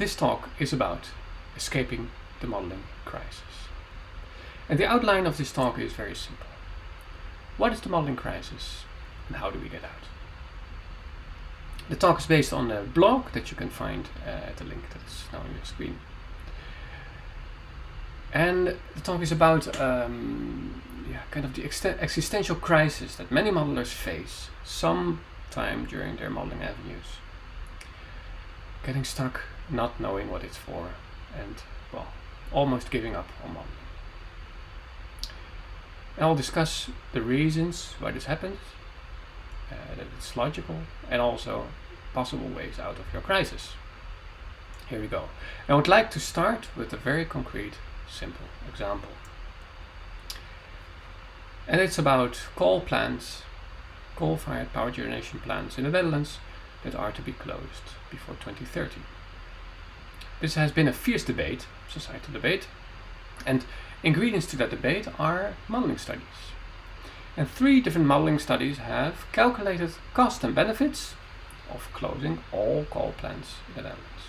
This talk is about escaping the modeling crisis. And the outline of this talk is very simple. What is the modeling crisis and how do we get out? The talk is based on a blog that you can find at the link that is now on your screen. And the talk is about kind of the existential crisis that many modelers face sometime during their modeling avenues. Getting stuck, not knowing what it's for, and, well, almost giving up on modeling. And I'll discuss the reasons why this happens, that it's logical, and also possible ways out of your crisis. Here we go. I would like to start with a very concrete, simple example. And it's about coal plants, coal-fired power generation plants in the Netherlands that are to be closed before 2030. This has been a fierce debate, societal debate, and ingredients to that debate are modeling studies. And 3 different modeling studies have calculated cost and benefits of closing all coal plants in the Netherlands.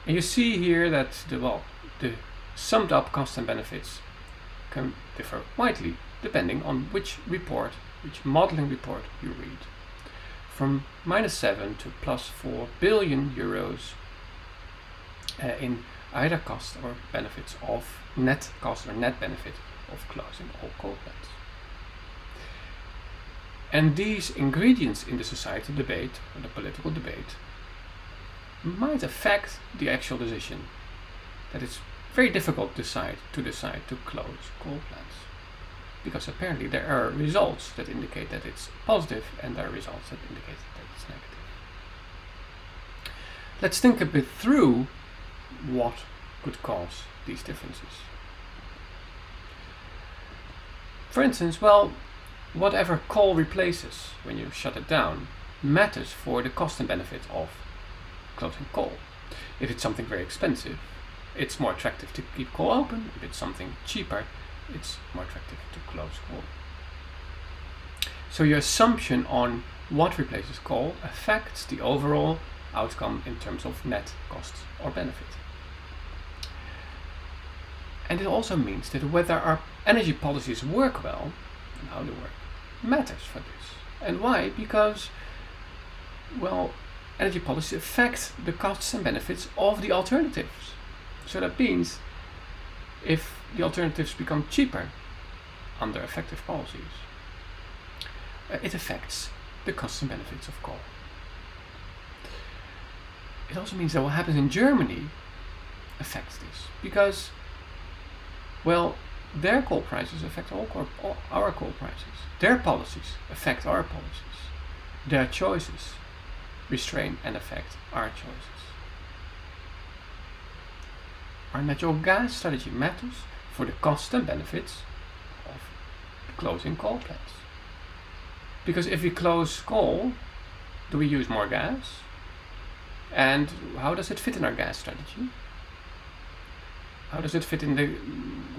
And you see here that the summed up cost and benefits can differ widely depending on which modeling report you read. From -7 to +4 billion euros in either cost or benefits of net cost or net benefit of closing all coal plants. And these ingredients in the societal debate or the political debate might affect the actual decision that it's very difficult to decide to close coal plants. Because apparently there are results that indicate that it's positive and there are results that indicate that it's negative. Let's think a bit through what could cause these differences. For instance, well, whatever coal replaces when you shut it down matters for the cost and benefit of closing coal. If it's something very expensive, it's more attractive to keep coal open. If it's something cheaper, it's more attractive to close coal. So your assumption on what replaces coal affects the overall outcome in terms of net cost or benefit. And it also means that whether our energy policies work well and how they work matters for this. And why? Because, well, energy policies affect the costs and benefits of the alternatives. So that means if the alternatives become cheaper under effective policies, it affects the costs and benefits of coal. It also means that what happens in Germany affects this, because, well, their coal prices affect all our coal prices. Their policies affect our policies. Their choices restrain and affect our choices. Our natural gas strategy matters for the cost and benefits of closing coal plants. Because if we close coal, do we use more gas? And how does it fit in our gas strategy? How does it fit in the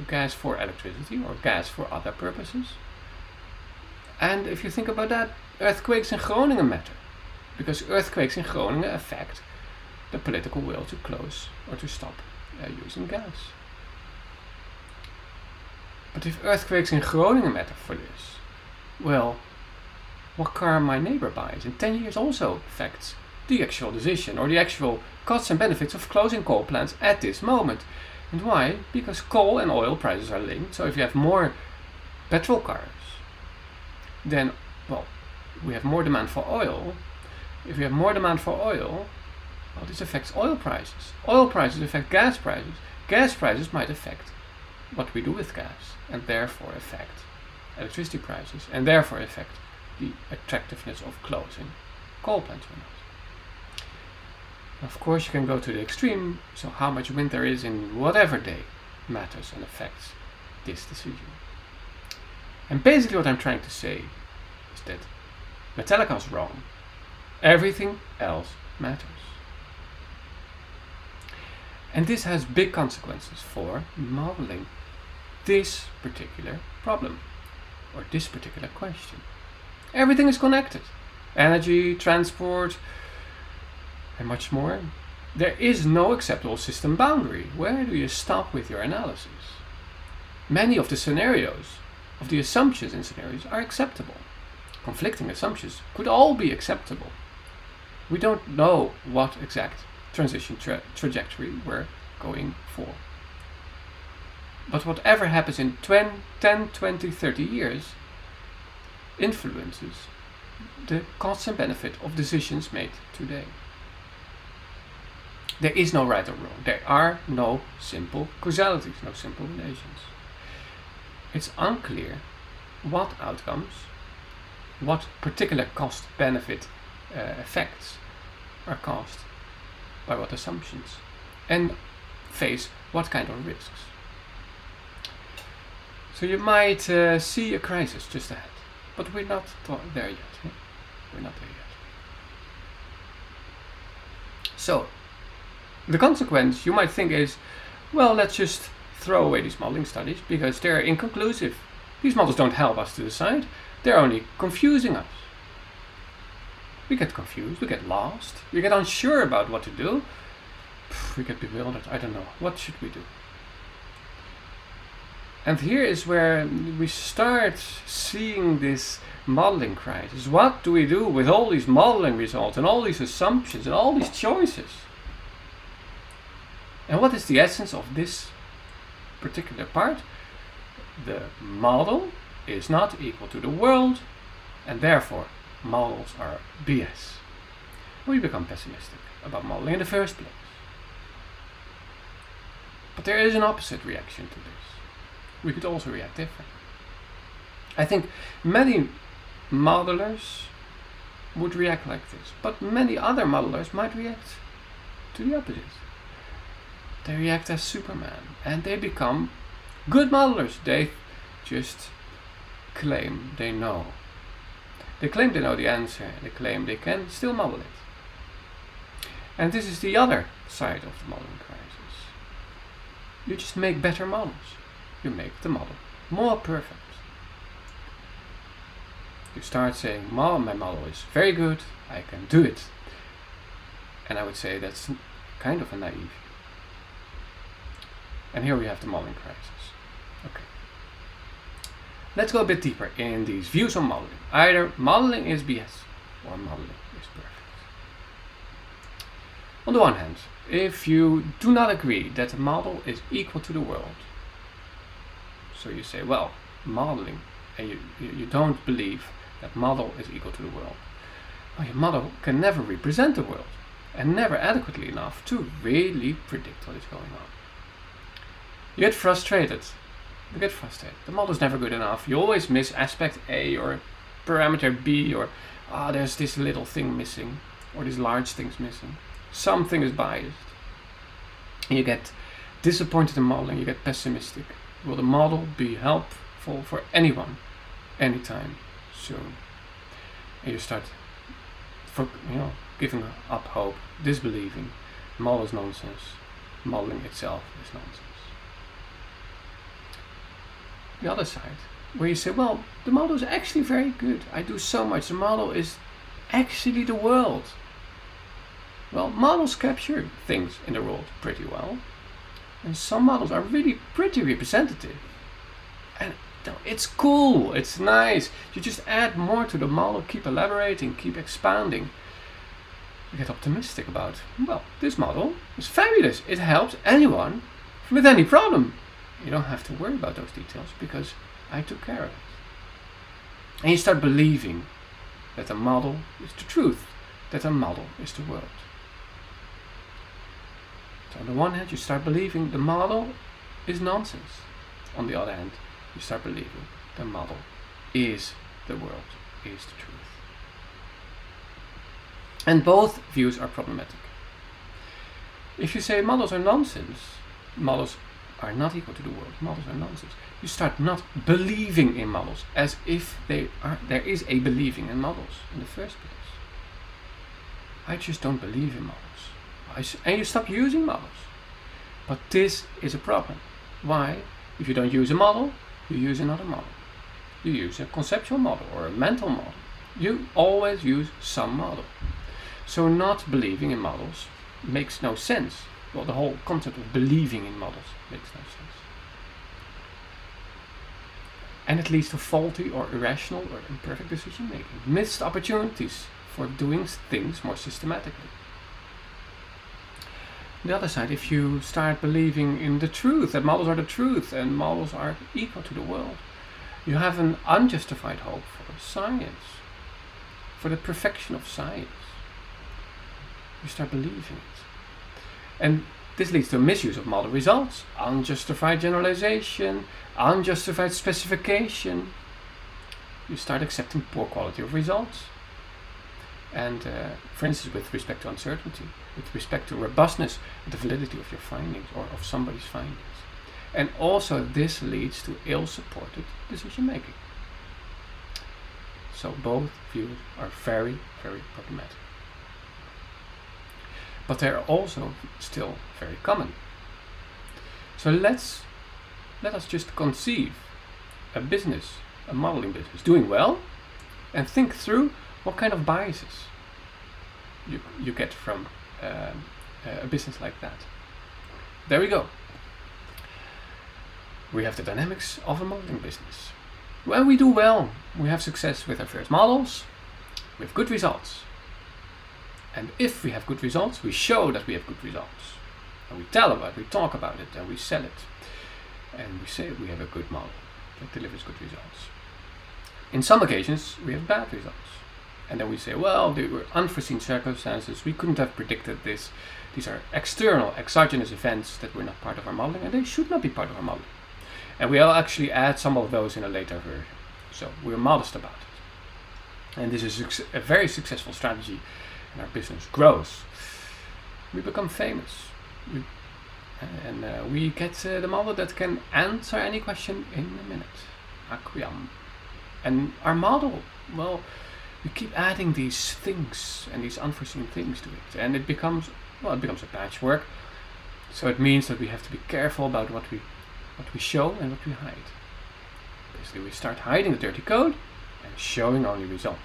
gas for electricity or gas for other purposes? And if you think about that, earthquakes in Groningen matter. Because earthquakes in Groningen affect the political will to close or to stop using gas. But if earthquakes in Groningen matter for this, well, what car my neighbor buys in 10 years also affects the actual decision or the actual costs and benefits of closing coal plants at this moment. And why? Because coal and oil prices are linked. So if you have more petrol cars, then, well, we have more demand for oil. If we have more demand for oil, well, this affects oil prices. Oil prices affect gas prices. Gas prices might affect what we do with gas, and therefore affect electricity prices, and therefore affect the attractiveness of closing coal plants or not. Of course, you can go to the extreme, so how much wind there is in whatever day matters and affects this decision. And basically what I'm trying to say is that Metallica's wrong. Everything else matters. And this has big consequences for modeling this particular problem or this particular question. Everything is connected. Energy, transport, And much more. There is no acceptable system boundary. Where do you stop with your analysis? Many of the scenarios, of the assumptions in scenarios, are acceptable. Conflicting assumptions could all be acceptable. We don't know what exact transition trajectory we're going for. But whatever happens in 10, 20, 30 years influences the costs and benefit of decisions made today. There is no right or wrong. There are no simple causalities, no simple relations. It's unclear what outcomes, what particular cost-benefit effects are caused by what assumptions, and face what kind of risks. So you might see a crisis just ahead, but we're not there yet. We're not there yet. So the consequence, you might think, is, well, let's just throw away these modeling studies because they're inconclusive. These models don't help us to decide. They're only confusing us. We get confused, we get lost, we get unsure about what to do. We get bewildered, I don't know. What should we do? And here is where we start seeing this modeling crisis. What do we do with all these modeling results and all these assumptions and all these choices? And what is the essence of this particular part? The model is not equal to the world, and therefore models are BS. We become pessimistic about modeling in the first place. But there is an opposite reaction to this. We could also react differently. I think many modelers would react like this, but many other modelers might react to the opposite. They react as Superman, and they become good modelers. They just claim they know. They claim they know the answer. They claim they can still model it. And this is the other side of the modeling crisis. You just make better models. You make the model more perfect. You start saying, my model is very good, I can do it. And I would say that's kind of a naive. And here we have the modeling crisis. Okay. Let's go a bit deeper in these views on modeling. Either modeling is BS or modeling is perfect. On the one hand, if you do not agree that the model is equal to the world, so you say, well, modeling, and you don't believe that model is equal to the world, well, your model can never represent the world and never adequately enough to really predict what is going on. You get frustrated. The model is never good enough. You always miss aspect A or parameter B, or there's this little thing missing, or this large thing's missing. Something is biased. And you get disappointed in modeling, you get pessimistic. Will the model be helpful for anyone, anytime soon? And you start giving up hope, disbelieving. Model is nonsense. Modeling itself is nonsense. The other side, where you say, well, the model is actually very good. I do so much. The model is actually the world. Well, models capture things in the world pretty well. And some models are really pretty representative. And it's cool, it's nice. You just add more to the model, keep elaborating, keep expanding. You get optimistic about, well, this model is fabulous. It helps anyone with any problem. You don't have to worry about those details because I took care of it. And you start believing that the model is the truth, that the model is the world. So on the one hand, you start believing the model is nonsense. On the other hand, you start believing the model is the world, is the truth. And both views are problematic. If you say models are nonsense, models are not equal to the world, models are nonsense, you start not believing in models as if there is a believing in models in the first place. I just don't believe in models. And you stop using models. But this is a problem. Why? If you don't use a model, you use another model. You use a conceptual model or a mental model. You always use some model. So not believing in models makes no sense. Well, the whole concept of believing in models makes no sense. And it leads to faulty or irrational or imperfect decision making. Missed opportunities for doing things more systematically. On the other side, if you start believing in the truth, that models are the truth and models are equal to the world, you have an unjustified hope for science, for the perfection of science. You start believing it. And this leads to a misuse of model results, unjustified generalization, unjustified specification. You start accepting poor quality of results. And for instance, with respect to uncertainty, with respect to robustness, the validity of your findings or of somebody's findings. And also this leads to ill-supported decision making. So both views are very, very problematic. But they are also still very common. So let us just conceive a business, a modeling business, doing well, and think through what kind of biases you get from a business like that. There we go. We have the dynamics of a modeling business. When we do well, we have success with our first models, with good results. And if we have good results, we show that we have good results. And we tell about it, we talk about it, and we sell it. And we say we have a good model that delivers good results. In some occasions, we have bad results. And then we say, well, there were unforeseen circumstances, we couldn't have predicted this. These are external, exogenous events that were not part of our modeling, and they should not be part of our modeling. And we'll actually add some of those in a later version. So we're modest about it. And this is a very successful strategy, and our business grows. We become famous. We get the model that can answer any question in a minute. Acquiam. And our model, well, we keep adding these things and these unforeseen things to it. And it becomes a patchwork. So it means that we have to be careful about what we show and what we hide. Basically, we start hiding the dirty code and showing only results.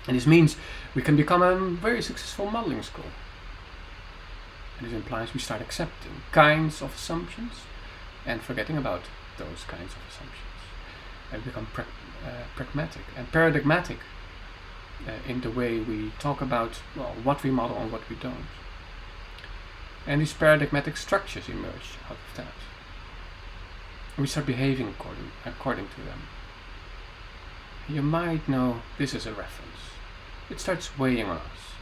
And this means we can become a very successful modeling school. And this implies we start accepting kinds of assumptions and forgetting about those kinds of assumptions. And become pragmatic and paradigmatic in the way we talk about, well, what we model and what we don't. And these paradigmatic structures emerge out of that. And we start behaving according to them. You might know this as a reference. It starts weighing on us.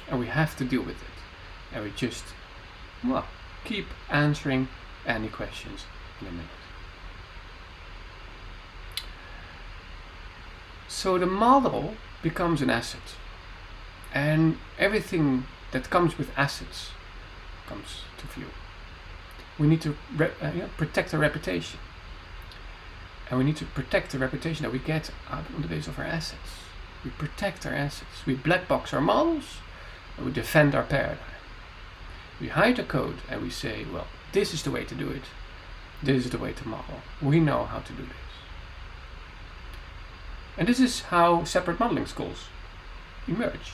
And we have to deal with it. And we just, well, keep answering any questions in a minute. So the model becomes an asset. And everything that comes with assets comes to view. We need to protect our reputation. And we need to protect the reputation that we get out on the basis of our assets. We protect our assets. We black box our models, and we defend our paradigm. We hide the code and we say, well, this is the way to do it. This is the way to model. We know how to do this. And this is how separate modeling schools emerge.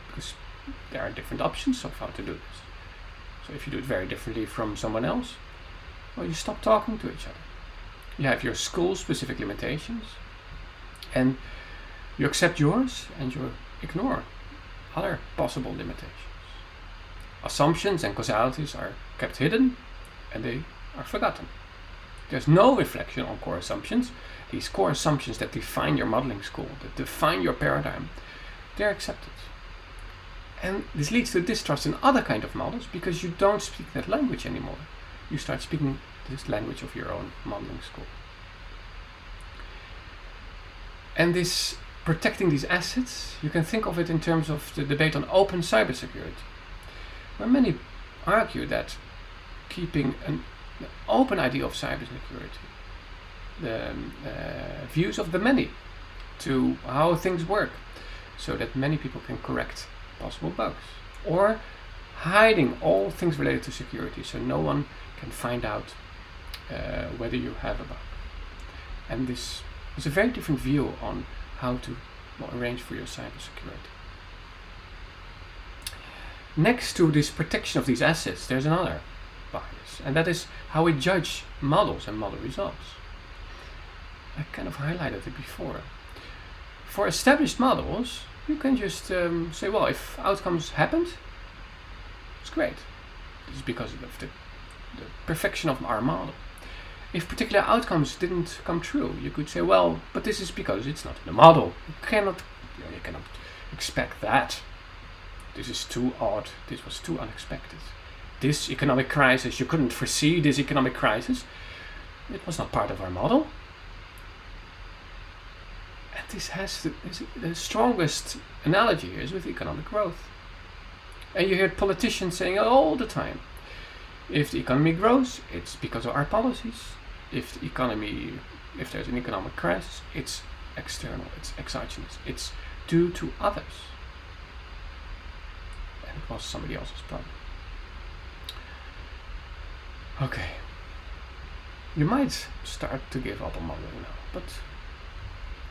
Because there are different options of how to do this. So if you do it very differently from someone else, well, you stop talking to each other. You have your school-specific limitations, and you accept yours, and you ignore other possible limitations. Assumptions and causalities are kept hidden, and they are forgotten. There's no reflection on core assumptions. These core assumptions that define your modeling school, that define your paradigm, they're accepted. And this leads to distrust in other kind of models because you don't speak that language anymore. You start speaking this language of your own modeling school. And this protecting these assets, you can think of it in terms of the debate on open cybersecurity, where many argue that keeping an open idea of cybersecurity, the views of the many to how things work, so that many people can correct possible bugs, or hiding all things related to security so no one can find out whether you have a bug. And this is a very different view on how to arrange for your cybersecurity. Next to this protection of these assets, there's another bias, and that is how we judge models and model results. I kind of highlighted it before. For established models, you can just say, well, if outcomes happened, it's great. This is because of the perfection of our model. If particular outcomes didn't come true, you could say, well, but this is because it's not in the model. You cannot expect that. This is too odd. This was too unexpected. This economic crisis, you couldn't foresee this economic crisis. It was not part of our model. And this has the strongest analogy here is with economic growth. And you hear politicians saying all the time, if the economy grows, it's because of our policies. If there's an economic crisis, it's external, it's exogenous, it's due to others. And it was somebody else's problem. Okay. You might start to give up on modeling now, but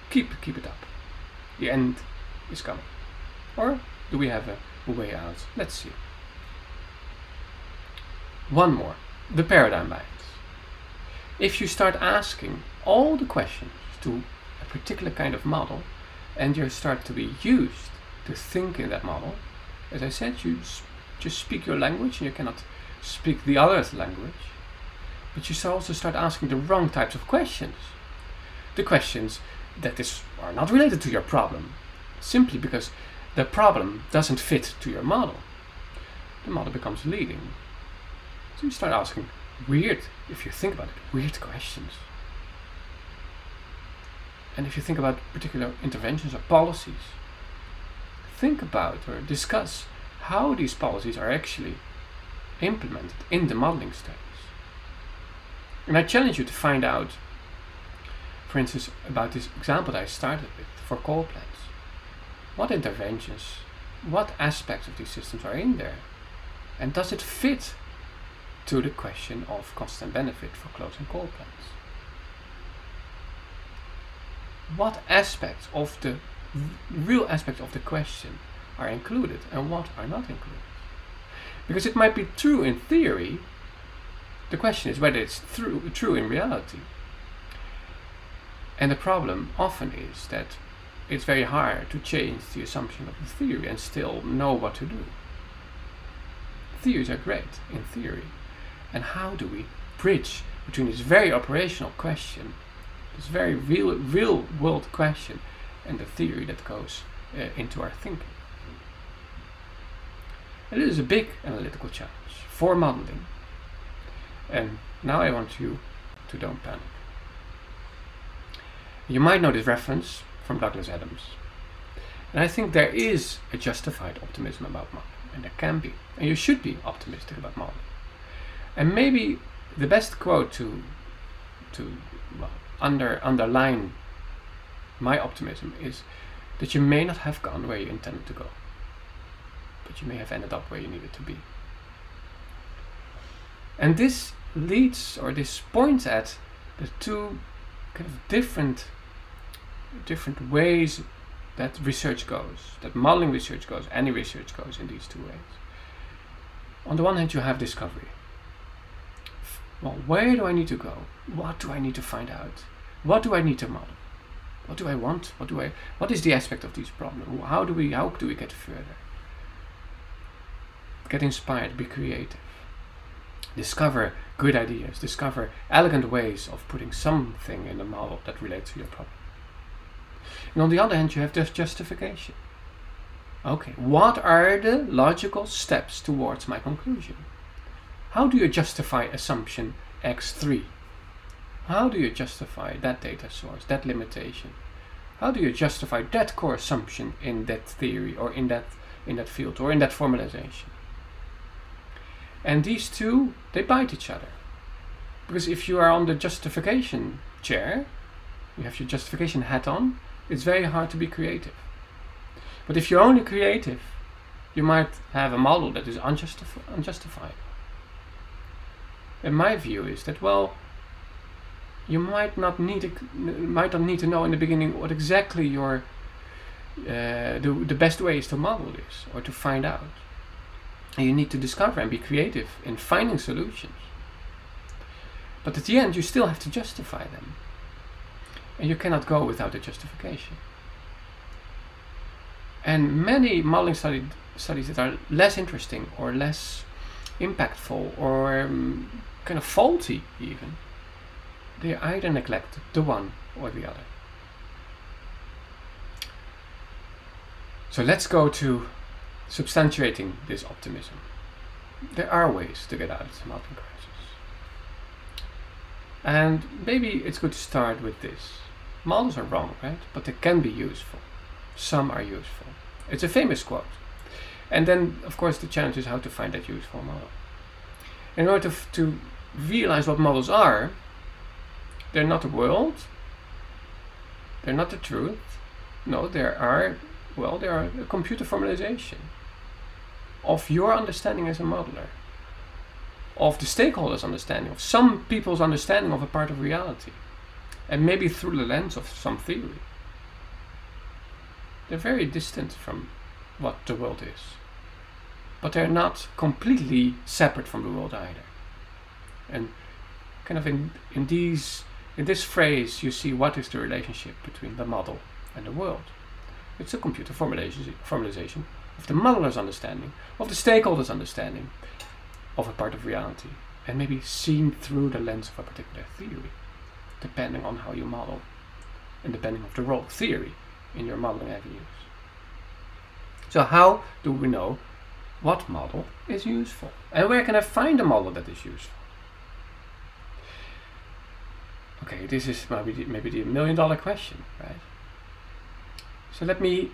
keep it up. The end is coming. Or do we have a way out? Let's see. One more. The paradigm bias. If you start asking all the questions to a particular kind of model, and you start to be used to think in that model, as I said, you just speak your language and you cannot speak the other's language, but you also start asking the wrong types of questions. The questions that are not related to your problem, simply because the problem doesn't fit to your model. The model becomes leading. So you start asking weird, if you think about it, weird questions. And if you think about particular interventions or policies, think about or discuss how these policies are actually implemented in the modeling stage. And I challenge you to find out, for instance, about this example that I started with for coal plants. What interventions, what aspects of these systems are in there? And does it fit to the question of cost and benefit for closing coal plants? What aspects of the real aspects of the question are included and what are not included? Because it might be true in theory, the question is whether it's true in reality. And the problem often is that it's very hard to change the assumption of the theory and still know what to do. Theories are great in theory. And how do we bridge between this very operational question, this very real world question, and the theory that goes into our thinking? And it is a big analytical challenge for modeling. And now I want you to don't panic. You might know this reference from Douglas Adams. And I think there is a justified optimism about modeling. And there can be. And you should be optimistic about modeling. And maybe the best quote to underline my optimism is that you may not have gone where you intended to go, but you may have ended up where you needed to be. And this leads, or this points at the two kind of different ways that research goes, that modeling research goes, any research goes in these two ways. On the one hand, you have discovery. Well, where do I need to go? What do I need to find out? What do I need to model? What do I want? What is the aspect of these problems? How do we get further? Get inspired, be creative. Discover good ideas, discover elegant ways of putting something in the model that relates to your problem. And on the other hand, you have this justification. Okay, what are the logical steps towards my conclusion? How do you justify assumption X3? How do you justify that data source, that limitation? How do you justify that core assumption in that theory or in that field or in that formalization? And these two, they bite each other. Because if you are on the justification chair, you have your justification hat on, it's very hard to be creative. But if you're only creative, you might have a model that is unjustified. And my view is that, well, you might not need to know in the beginning what exactly your the best way is to model this or to find out. And you need to discover and be creative in finding solutions. But at the end, you still have to justify them. And you cannot go without a justification. And many modeling studies that are less interesting or less impactful or kind of faulty even, they either neglect the one or the other. So let's go to substantiating this optimism. There are ways to get out of the modeling crisis. And maybe it's good to start with this. Models are wrong, right? But they can be useful. Some are useful. It's a famous quote. And then, of course, the challenge is how to find that useful model. In order to realize what models are, they're not the world, they're not the truth. No, they are a computer formalization of your understanding as a modeler, of the stakeholders' understanding, of some people's understanding of a part of reality, and maybe through the lens of some theory. They're very distant from what the world is, but they're not completely separate from the world either. And kind of in this phrase, you see what is the relationship between the model and the world. It's a computer formalization of the modeler's understanding, of the stakeholder's understanding of a part of reality, and maybe seen through the lens of a particular theory, depending on how you model, and depending on the role of theory in your modeling avenues. So how do we know what model is useful? And where can I find a model that is useful? Okay, this is maybe the $1 million question, right? So let me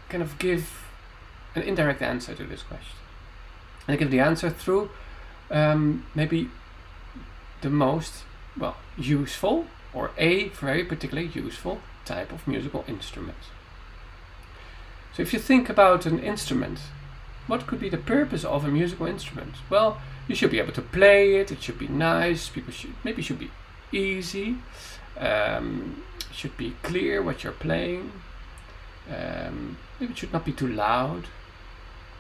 kind of give an indirect answer to this question. And I give the answer through maybe the most, useful, or a very particularly useful type of musical instrument. So if you think about an instrument, what could be the purpose of a musical instrument? Well, you should be able to play it, it should be nice, maybe it should be easy, it should be clear what you're playing, maybe it should not be too loud.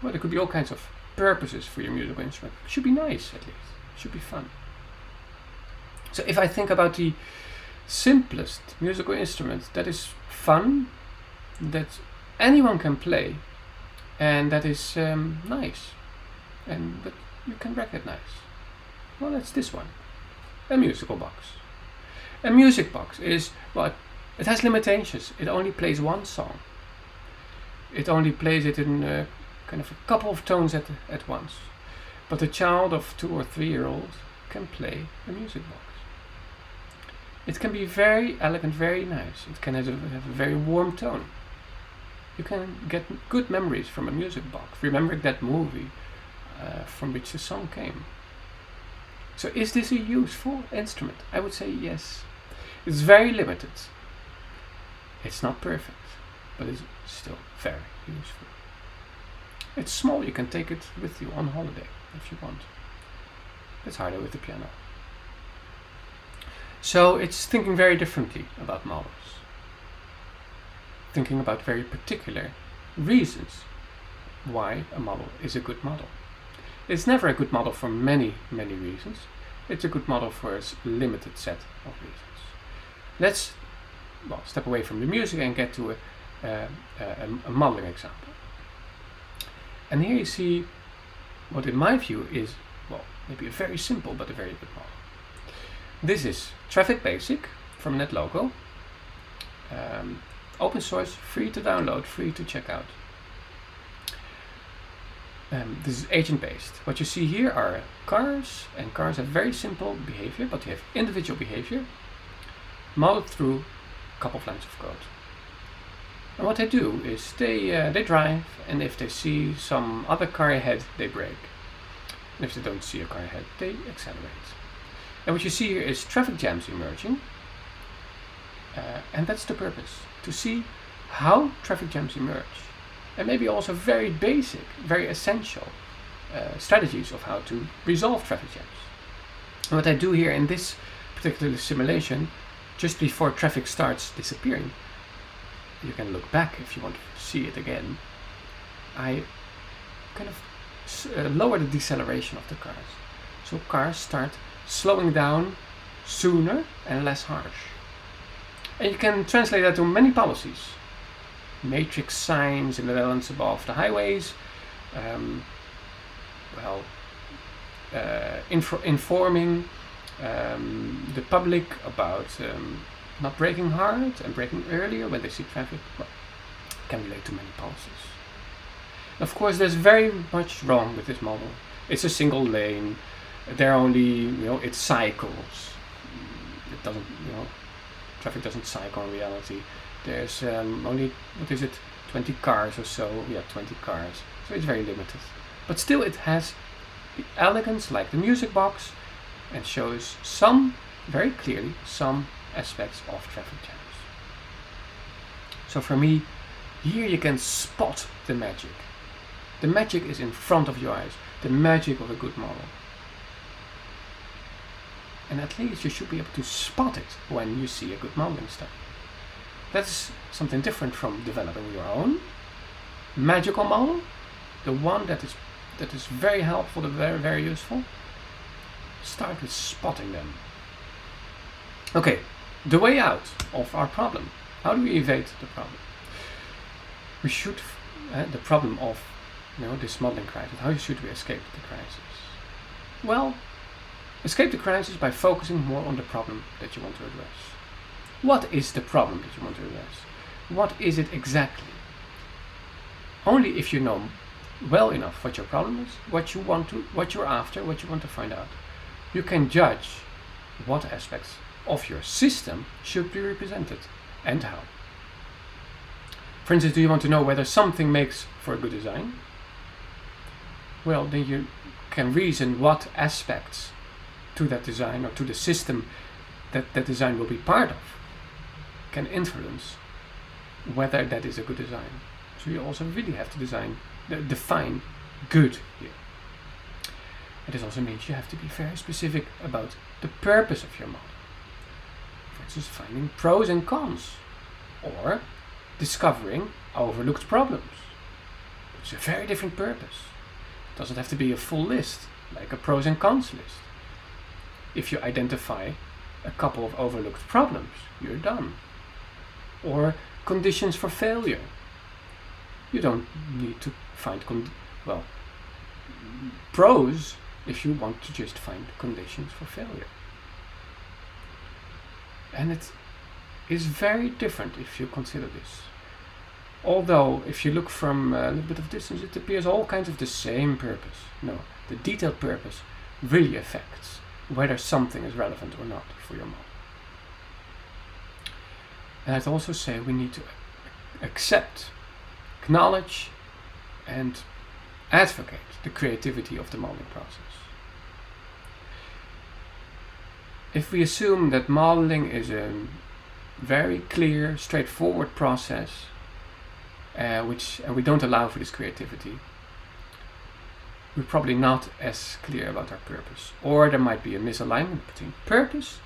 Well, there could be all kinds of purposes for your musical instrument. It should be nice, at least. It should be fun. So if I think about the simplest musical instrument that is fun, that anyone can play, and that is nice, and that you can recognize, well, that's this one, a musical box. A music box is, it has limitations. It only plays one song. It only plays it in kind of a couple of tones at once. But a child of 2 or 3 year old can play a music box. It can be very elegant, very nice. It can have a very warm tone. You can get good memories from a music box, remembering that movie from which the song came. So is this a useful instrument? I would say yes. It's very limited. It's not perfect, but it's still very useful. It's small, you can take it with you on holiday if you want. It's harder with the piano. So it's thinking very differently about models. Thinking about very particular reasons why a model is a good model. It's never a good model for many, many reasons. It's a good model for a limited set of reasons. Let's step away from the music and get to a modeling example. And here you see what in my view is, maybe a very simple but a very good model. This is Traffic Basic from NetLogo. Open source, free to download, free to check out. This is agent-based. What you see here are cars, and cars have very simple behavior, but they have individual behavior modeled through a couple of lines of code. And what they do is they drive, and if they see some other car ahead, they brake. And if they don't see a car ahead, they accelerate. And what you see here is traffic jams emerging, and that's the purpose, to see how traffic jams emerge. And maybe also very basic, very essential strategies of how to resolve traffic jams. And what I do here in this particular simulation, just before traffic starts disappearing, you can look back if you want to see it again. I kind of lower the deceleration of the cars. So cars start slowing down sooner and less harsh. And you can translate that to many policies. Matrix signs in the Netherlands above the highways. Informing the public about not braking hard and braking earlier when they see traffic. Well, can relate to many policies. Of course, there's very much wrong with this model. It's a single lane. There are only, it cycles. It doesn't, traffic doesn't cycle in reality. There's only, 20 cars or so. Yeah, 20 cars. So it's very limited. But still, it has the elegance like the music box and shows very clearly, some aspects of traffic jams. So for me, here you can spot the magic. The magic is in front of your eyes. The magic of a good model. And at least you should be able to spot it when you see a good modeling study. That's something different from developing your own magical model. The one that is very helpful and very, very useful. Start with spotting them. Okay, the way out of our problem. How do we evade the problem? We should, the problem of this modeling crisis. How should we escape the crisis? Well, escape the crisis by focusing more on the problem that you want to address. What is the problem that you want to address? What is it exactly? Only if you know well enough what your problem is, what you're after, what you want to find out, you can judge what aspects of your system should be represented and how. For instance, do you want to know whether something makes for a good design? Well, then you can reason what aspects to that design or to the system that that design will be part of can influence whether that is a good design. So you also really have to define good here. And this also means you have to be very specific about the purpose of your model. For instance, finding pros and cons, or discovering overlooked problems. It's a very different purpose. It doesn't have to be a full list, like a pros and cons list. If you identify a couple of overlooked problems, you're done. Or conditions for failure. You don't need to find pros if you want to just find conditions for failure. And it is very different if you consider this. Although, if you look from a little bit of distance, it appears all kinds of the same purpose. No, the detailed purpose really affects whether something is relevant or not for your model. And I'd also say we need to accept, acknowledge, and advocate the creativity of the modeling process. If we assume that modeling is a very clear, straightforward process, and we don't allow for this creativity, we're probably not as clear about our purpose. Or there might be a misalignment between purpose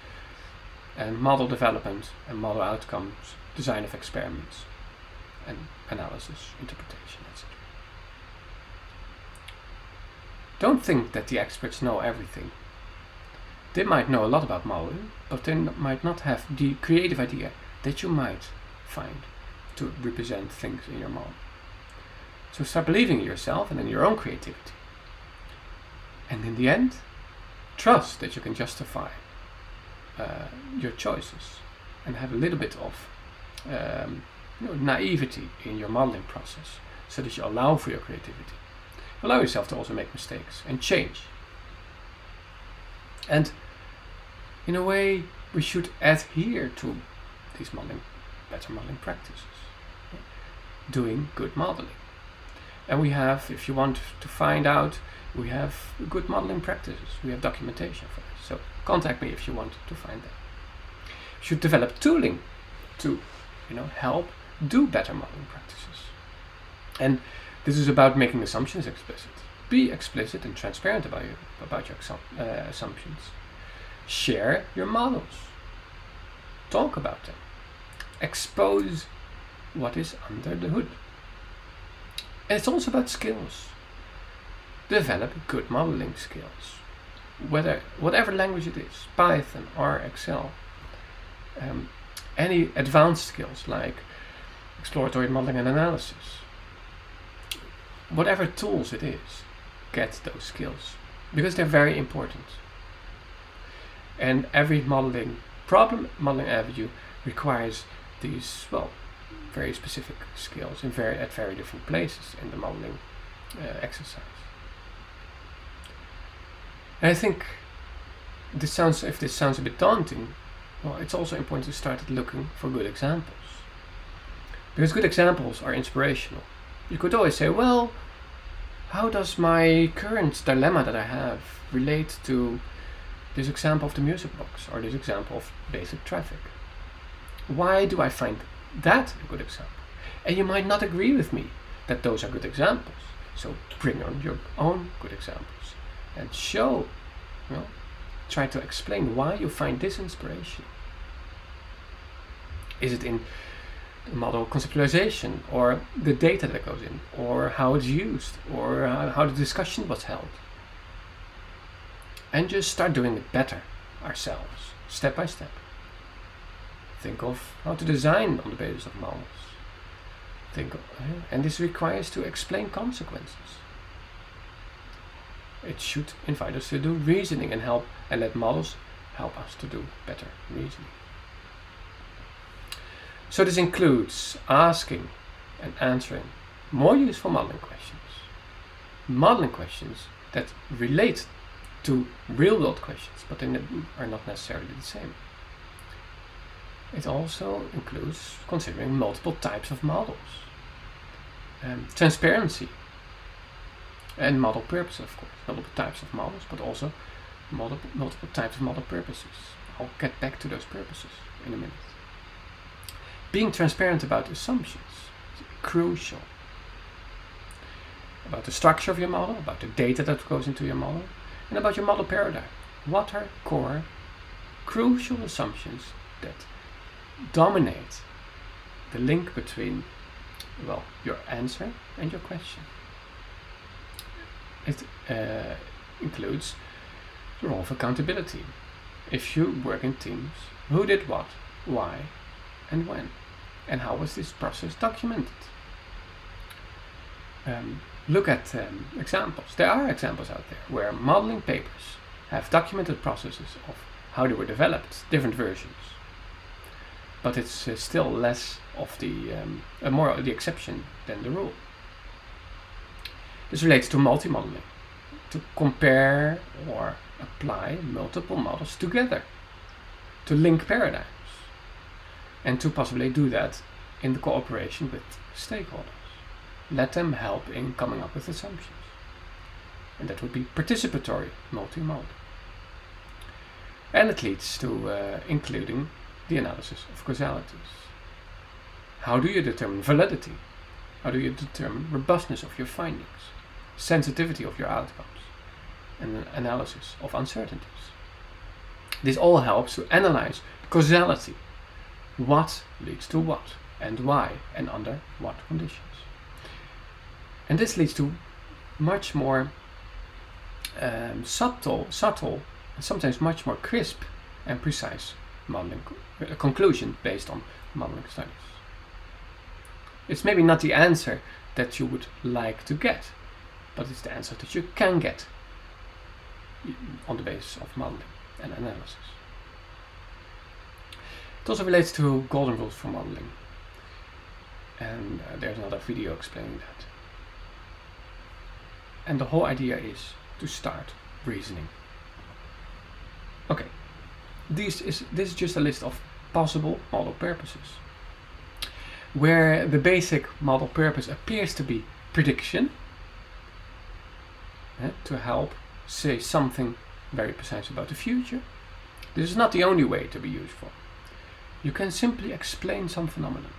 and model development and model outcomes, design of experiments, and analysis, interpretation, etc. Don't think that the experts know everything. They might know a lot about modeling, but they might not have the creative idea that you might find to represent things in your model. So start believing in yourself and in your own creativity. And in the end, trust that you can justify your choices and have a little bit of naivety in your modeling process, so that you allow for your creativity. Allow yourself to also make mistakes and change. And in a way, we should adhere to these better modeling practices, doing good modeling. And we have, if you want to find out, we have good modeling practices. We have documentation for this. So contact me if you want to find that. You should develop tooling to, help do better modeling practices. And this is about making assumptions explicit. Be explicit and transparent about your assumptions. Share your models. Talk about them. Expose what is under the hood. And it's also about skills. develop good modeling skills. Whatever language it is, Python or Excel, any advanced skills like exploratory modeling and analysis, whatever tools it is, get those skills because they're very important. And every modeling avenue requires these, well, very specific skills at very different places in the modeling exercise. And I think if this sounds a bit daunting, well, it's also important to start looking for good examples. Because good examples are inspirational. You could always say, well, how does my current dilemma that I have relate to this example of the music box or this example of basic traffic? Why do I find that a good example? And you might not agree with me that those are good examples. So bring on your own good examples and show, try to explain why you find this inspiration. Is it in the model conceptualization, or the data that goes in, or how it's used, or how the discussion was held? And just start doing it better ourselves, step by step. Think of how to design on the basis of models. And this requires to explain consequences. It should invite us to do reasoning and let models help us to do better reasoning. So this includes asking and answering more useful modeling questions that relate to real-world questions, but they are not necessarily the same. It also includes considering multiple types of models, transparency, and model purpose, of course. Multiple types of models, but also multiple types of model purposes. I'll get back to those purposes in a minute. Being transparent about assumptions is crucial. About the structure of your model, about the data that goes into your model, and about your model paradigm. What are core, crucial assumptions that dominate the link between, well, your answer and your question? It includes the role of accountability. If you work in teams, who did what, why, and when? And how was this process documented? Look at examples. There are examples out there where modeling papers have documented processes of how they were developed, different versions. But it's still less of more of the exception than the rule. This relates to multi-modeling, to compare or apply multiple models together, to link paradigms, and to possibly do that in the cooperation with stakeholders. Let them help in coming up with assumptions. And that would be participatory multi-modeling. And it leads to including the analysis of causalities. How do you determine validity? How do you determine robustness of your findings, sensitivity of your outcomes, and an analysis of uncertainties? This all helps to analyze causality. What leads to what, and why, and under what conditions. And this leads to much more subtle, and sometimes much more crisp and precise modeling conclusion based on modeling studies. It's maybe not the answer that you would like to get, but it's the answer that you can get on the basis of modeling and analysis. It also relates to golden rules for modeling, and there's another video explaining that. And the whole idea is to start reasoning. Okay, this is just a list of possible model purposes, where the basic model purpose appears to be prediction, to help say something very precise about the future. This is not the only way to be useful. You can simply explain some phenomenon.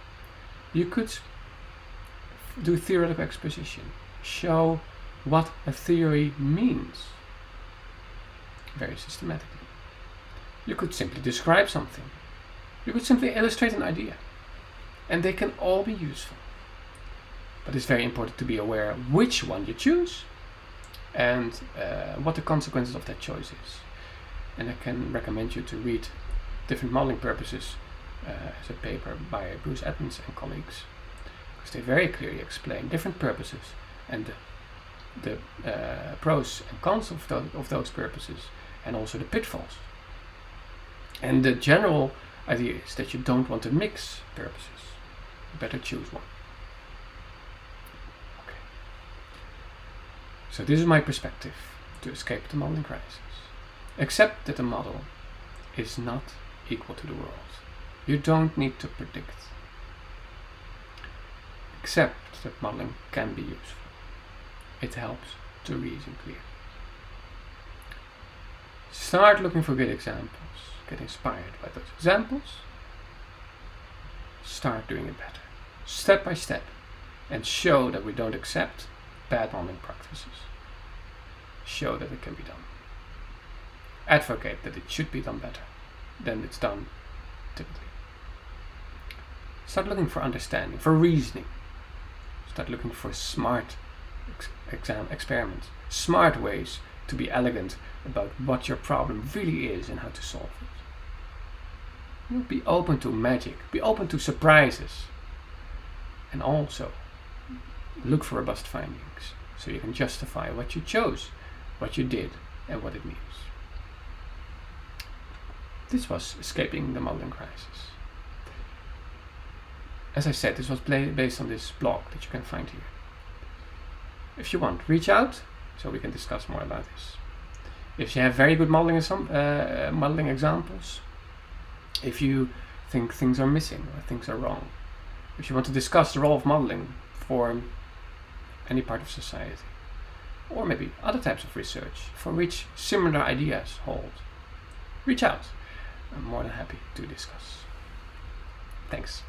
You could do theoretical exposition, show what a theory means very systematically. You could simply describe something. You could simply illustrate an idea. And they can all be useful. But it's very important to be aware which one you choose and what the consequences of that choice is. And I can recommend you to read Different Modeling Purposes as a paper by Bruce Edmonds and colleagues, because they very clearly explain different purposes and the pros and cons of those purposes, and also the pitfalls. And the general idea is that you don't want to mix purposes. You better choose one. Okay. So this is my perspective to escape the modeling crisis. Accept that the model is not equal to the world. You don't need to predict. Accept that modeling can be useful. It helps to reason clearly. Start looking for good examples. Get inspired by those examples. Start doing it better, step by step, and show that we don't accept bad modeling practices. Show that it can be done. Advocate that it should be done better than it's done typically. Start looking for understanding, for reasoning. Start looking for smart experiments, smart ways to be elegant about what your problem really is and how to solve it. Be open to magic, be open to surprises, and also look for robust findings so you can justify what you chose, what you did, and what it means. This was Escaping the Modeling Crisis. As I said, this was based on this blog that you can find here. If you want, reach out so we can discuss more about this. If you have very good modeling examples, if you think things are missing or things are wrong, if you want to discuss the role of modeling for any part of society, or maybe other types of research for which similar ideas hold, reach out. I'm more than happy to discuss. Thanks.